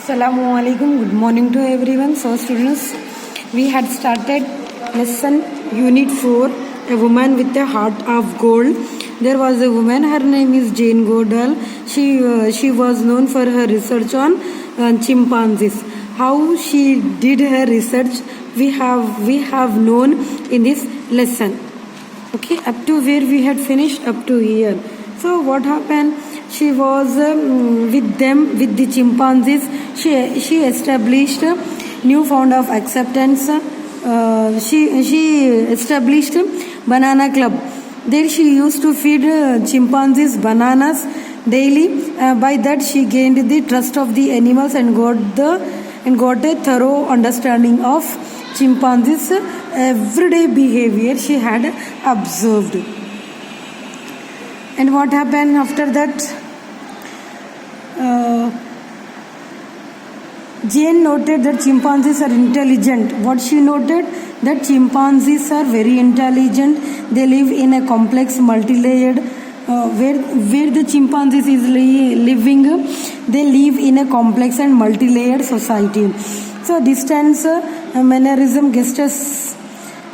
Assalamualaikum. Good morning to everyone. So students, we had started lesson unit 4, a woman with a heart of gold. There was a woman, her name is Jane Goodall. She was known for her research on chimpanzees. How she did her research we have known in this lesson. Okay, up to where we had finished, up to here. So what happened? She was with the chimpanzees. She established new found of acceptance. She established banana club. There she used to feed chimpanzees bananas daily. By that she gained the trust of the animals and got a thorough understanding of chimpanzees' everyday behavior she had observed. And what happened after that? Jane noted that chimpanzees are intelligent. What she noted? That chimpanzees are very intelligent. They live in a complex, multi-layered, where the chimpanzees is living, they live in a complex and multi-layered society. So distance, mannerism, gestures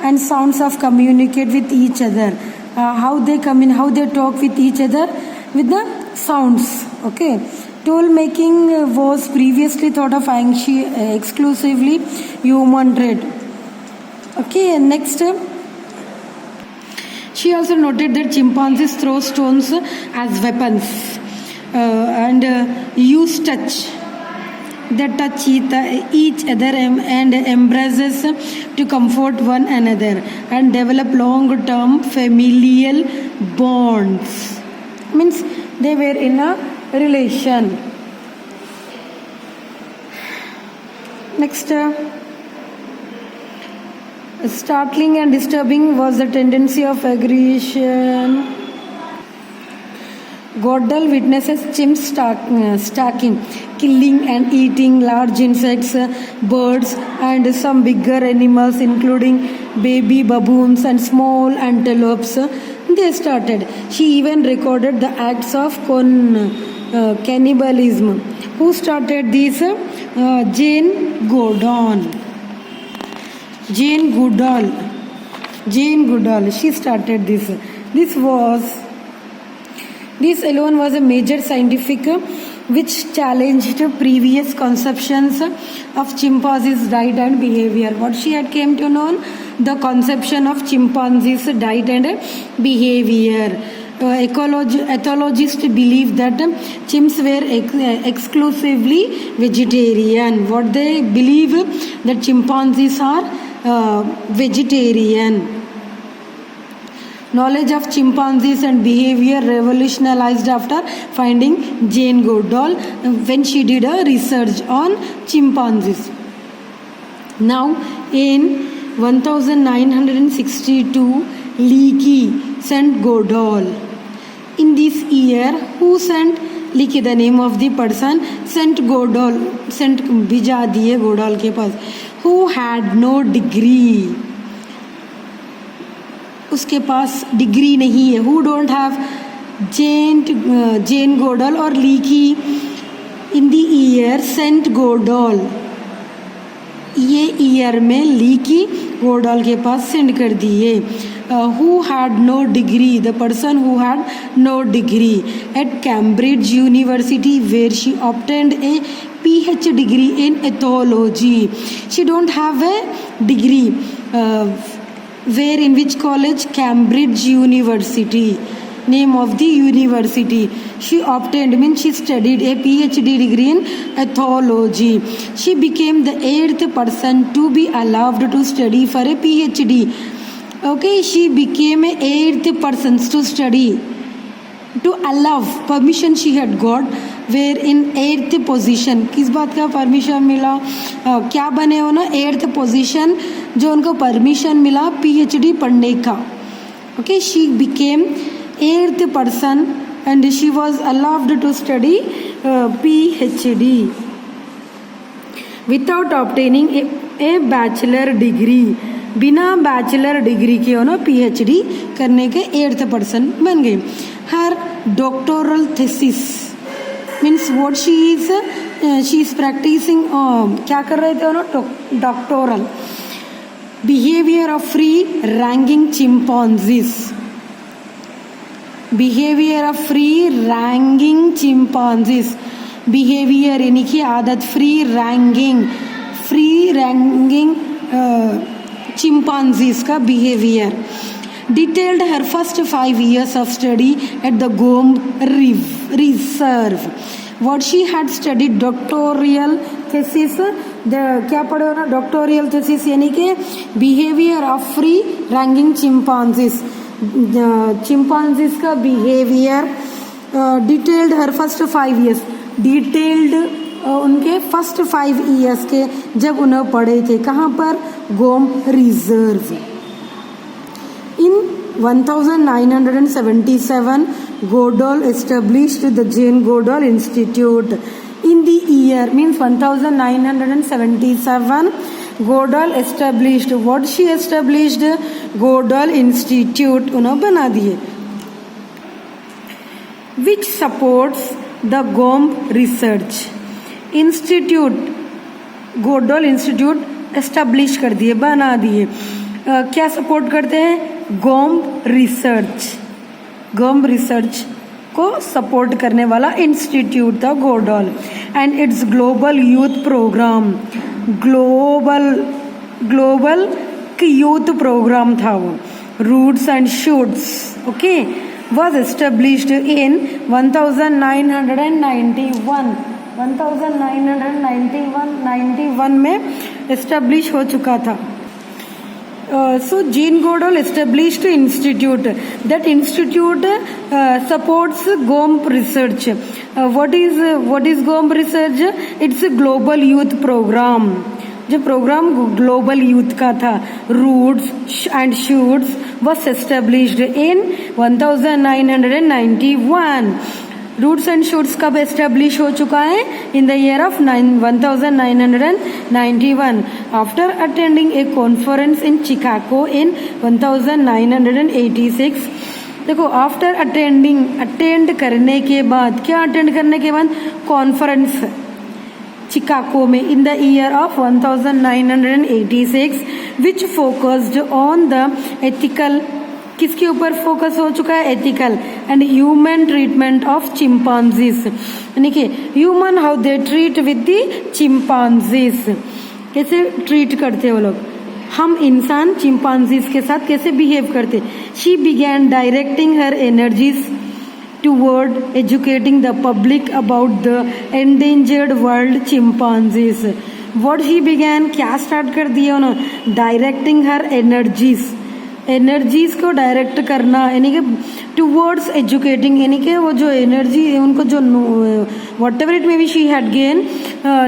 and sounds of communicate with each other. How they talk with each other with the sounds. Okay. Tool making was previously thought of exclusively human trait. Okay, next. She also noted that chimpanzees throw stones as weapons and use touch. They touch each other and embraces to comfort one another and develop long-term familial bonds. Means they were in a relation. Next, startling and disturbing was the tendency of aggression. Goodall witnesses chimps stacking, killing and eating large insects, birds and some bigger animals including baby baboons and small antelopes. They started. She even recorded the acts of cannibalism. Who started this? Jane Goodall. Jane Goodall. She started this. This alone was a major scientific which challenged previous conceptions of chimpanzees' diet and behavior. What she had came to know? The conception of chimpanzees' diet and behavior. Ethologists believe that chimps were exclusively vegetarian. What they believe? That chimpanzees are vegetarian. Knowledge of chimpanzees and behavior revolutionized after finding Jane Goodall when she did a research on chimpanzees. Now, in 1962, Leakey sent Goodall. In this year, who sent Leakey? The name of the person sent Goodall, sent भिजा दिए Goodall के पास. Who had no degree? उसके पास degree नहीं है. Who don't have Jane Goodall or Leakey in the year sent Goodall. ये year में leaky गोडॉल के पास send कर दिए. Who had no degree? The person who had no degree at Cambridge University, where she obtained a PhD degree in ethology. She don't have a degree. Where, in which college? Cambridge University. Name of the university. She obtained, means she studied a PhD degree in ethology. She became the 8th person to be allowed to study for a PhD. Okay, she became a 8th person to study, to allow permission she had got. Where in 8th position. किस बात का permission मिला? क्या बने हो ना? 8th position जो उनको परमिशन मिला PhD पढ़ने का. Okay, she became 8th person and she was allowed to study PhD without obtaining a bachelor degree. बिना बैचलर डिग्री के हो ना PhD करने के 8th person बन गई. Her doctoral thesis means what she is she is practising, क्या कर रहे थे उन्होंने, doctoral behaviour of free ranging chimpanzees, behaviour of free ranging chimpanzees, behaviour यानी कि आदत, फ्री रैंकिंग चिंपैंजीज का बिहेवियर। डिटेल्ड हर first 5 years of study at the Gombe Reserve. What she had studied doctoral thesis, क्या पढ़े हो ना, डॉक्टोरियल thesis यानी कि behaviour of free ranging chimpanzees, chimpanzees का बिहेवियर। डिटेल्ड हर फर्स्ट 5 years, डिटेल्ड उनके फर्स्ट 5 years के जब उन्हें पढ़े थे, कहाँ पर, गोम्ब reserve. In 1977, Godol established the Jane Goodall Institute. In the year, means 1977, Godol established, what she established, Goodall Institute उन्हें बना दिए, which supports the Gombe Research Institute. Godol Institute establish कर दिए, बना दिए। क्या सपोर्ट करते हैं, गोम्ब रिसर्च को सपोर्ट करने वाला इंस्टीट्यूट था Goodall. And it's global youth programme, global youth programme था वो, roots and shoots, okay, was established in 1991 में एस्टेब्लिश हो चुका था। So Jane Goodall established institute. That institute supports Gombe research. What is Gombe research? It's a global youth program. जो programme global youth का था, roots and shoots, was established in 1991. Roots and shoots कब establish हो चुका है, in the year of 1991, after attending a conference in Chicago in 1986। देखो, after attend करने के बाद, क्या अटेंड करने के बाद, कॉन्फ्रेंस चिकागो में इन the year of 1986, which focused on the ethical, किसके ऊपर फोकस हो चुका है, ethical and human treatment of chimpanzees, यानी कि human how they treat with the chimpanzees, कैसे ट्रीट करते वो लोग, हम इंसान चिंपैंजीज के साथ कैसे बिहेव करते। She began directing her energies toward educating the public about the endangered world chimpanzees. What she began, क्या स्टार्ट कर दिया उन्होंने, डायरेक्टिंग हर एनर्जीज को डायरेक्ट करना, यानी कि टूवर्ड्स एजुकेटिंग, यानी कि वो जो एनर्जी उनको जो whatever it may be she had gain,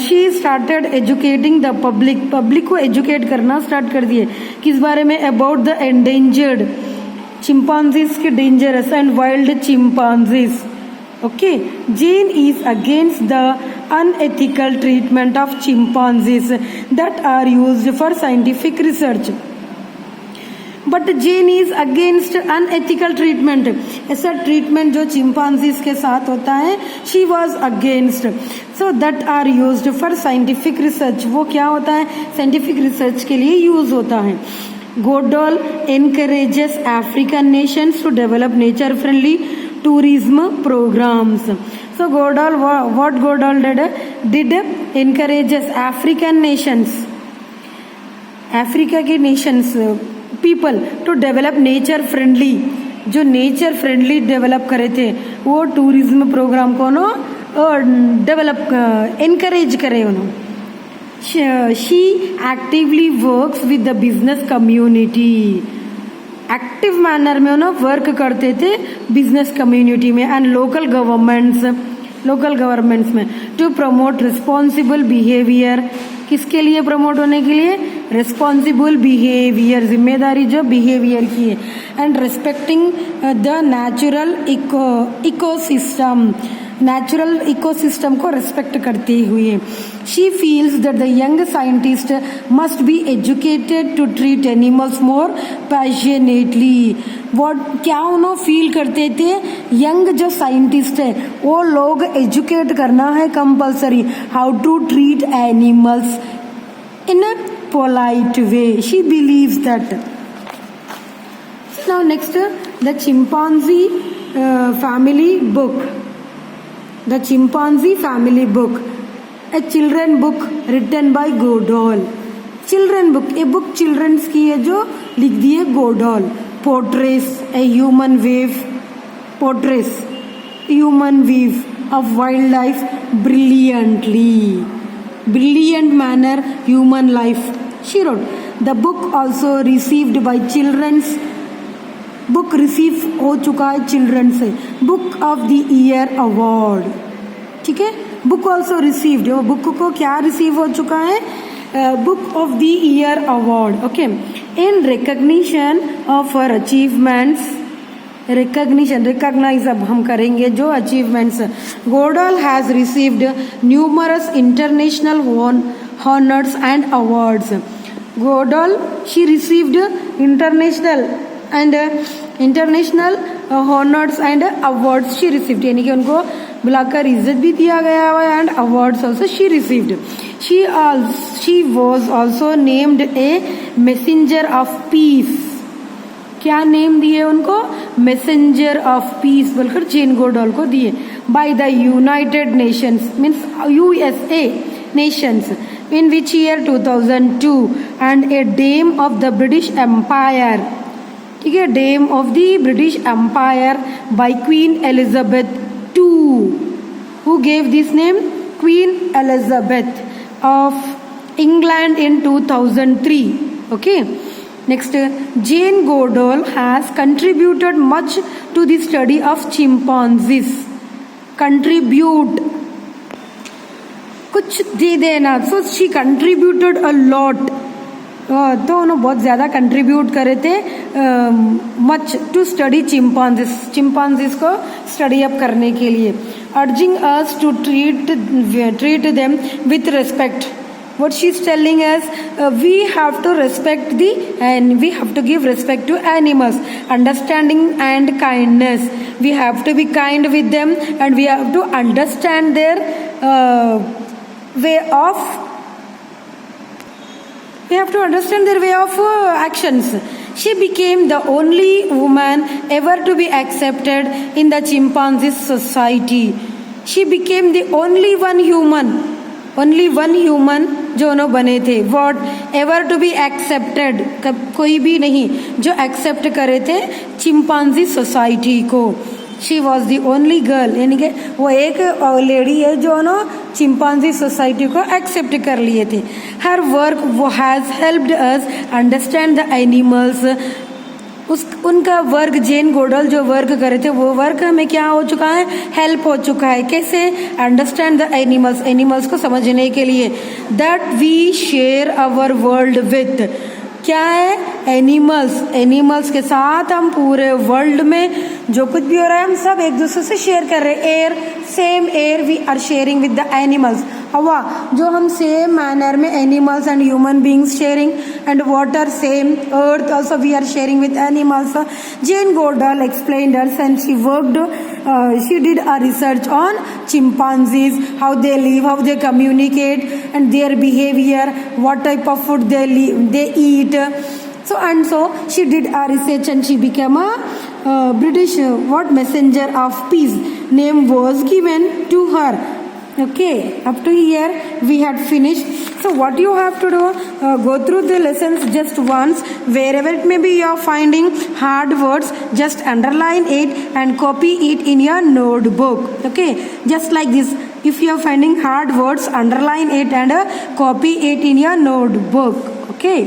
she started educating the public को एजुकेट करना स्टार्ट कर दिए, किस बारे में, अबाउट द एंडेंजर्ड चिंपैंजीज के dangerous and wild chimpanzees, okay. Jane is against the unethical treatment of chimpanzees that are used for scientific research. But Jane is against unethical treatment, ऐसा treatment जो chimpanzees के साथ होता है, she was against, so that are used for scientific research, वो क्या होता है, साइंटिफिक रिसर्च के लिए यूज होता है। गोडॉल encourages African nations to develop nature friendly tourism programs. So Godol, what Godol did encourages African nations, Africa के nations people to develop nature friendly, जो नेचर फ्रेंडली डेवलप करे थे वो टूरिज्म प्रोग्राम को नो डेवलप एनकरेज करे उन्होंने। She actively works with the business community, active manner में उन्होंने वर्क करते थे बिजनेस कम्युनिटी में एंड लोकल गवर्नमेंट्स में टू प्रमोट रिस्पॉन्सिबल बिहेवियर, किसके लिए प्रमोट होने के लिए, रिस्पॉन्सिबल बिहेवियर, जिम्मेदारी जो बिहेवियर की है, and respecting the natural ecosystem, natural ecosystem को रिस्पेक्ट करते हुए। She feels that the young scientist must be educated to treat animals more passionately. क्या उन्होंने फील करते थे, यंग जो साइंटिस्ट है वो लोग एजुकेट करना है compulsory, how to treat animals in a polite way. She believes that. Now next, the chimpanzee family book. The chimpanzee family book, a children book written by Godol. Children book, a book children's की है जो लिख दी है Godol. Portrays a human wave, portrays human wave of wildlife brilliantly. Brilliant manner human life, she wrote. The book also received by children's book receive हो चुका है children से book of the year award. ठीक है, book also received, वो book को क्या receive हो चुका है, book of the year award. Okay, in recognition of her achievements, recognise अब हम करेंगे जो achievements. Goodall has received numerous international honors and awards. Godal, she received international honors and awards she received, यानी कि उनको बुलाकर इज्जत भी दिया गया हुआ है, and awards also she received. She was also named a messenger of peace. क्या नेम दिए उनको, मैसेंजर ऑफ पीस बोलकर जेन गोडॉल को दिए, by the United Nations means USA nations, in which year 2002, and a dame of the British Empire. ठीक है, dame of the British Empire by Queen Elizabeth II. Who gave this name, Queen Elizabeth of England in 2003. Okay. Next, Jane Goodall has contributed much to the study of chimpanzees. Contribute, कुछ दे देना. So she contributed a lot. तो उन्होंने बहुत ज़्यादा contribute करे थे much to study chimpanzees को study up करने के लिए. Urging us to treat them with respect. What she's telling us, we have to respect and we have to give respect to animals, understanding and kindness. We have to be kind with them and we have to understand their way of. We have to understand their way of actions. She became the only woman ever to be accepted in the chimpanzee society. She became the only one human जो उन्होंने बने थे. Whatever to be accepted, कोई भी नहीं जो accept करे थे चिंपांजी सोसाइटी को. She was the only girl, यानी कि वो एक लेडी है जो ना चिंपांजी सोसाइटी को एक्सेप्ट कर लिए थे. हर वर्क वो has helped us understand the animals. उनका वर्क, जेन गोडल जो वर्क करे थे वो वर्क हमें क्या हो चुका है, हेल्प हो चुका है. कैसे, अंडरस्टैंड द एनिमल्स को समझने के लिए. That we share our world with, क्या है, एनिमल्स के साथ हम पूरे वर्ल्ड में जो कुछ भी हो रहा है हम सब एक दूसरे से शेयर कर रहे हैं. Air, same air we are sharing with the animals. हवा जो हम सेम मैनर में animals and human beings sharing, and water same, earth also we are sharing with animals. Jane Goodall explained hers and she worked, she did a research on chimpanzees, how they live, how they communicate, and their behavior, what type of food they eat. So she did a research and she became a British messenger of peace. Name was given to her. Okay, up to here we had finished. So what you have to do, go through the lessons just once. Wherever it may be you are finding hard words, just underline it and copy it in your notebook. Okay, just like this. If you are finding hard words, underline it and copy it in your notebook. Okay.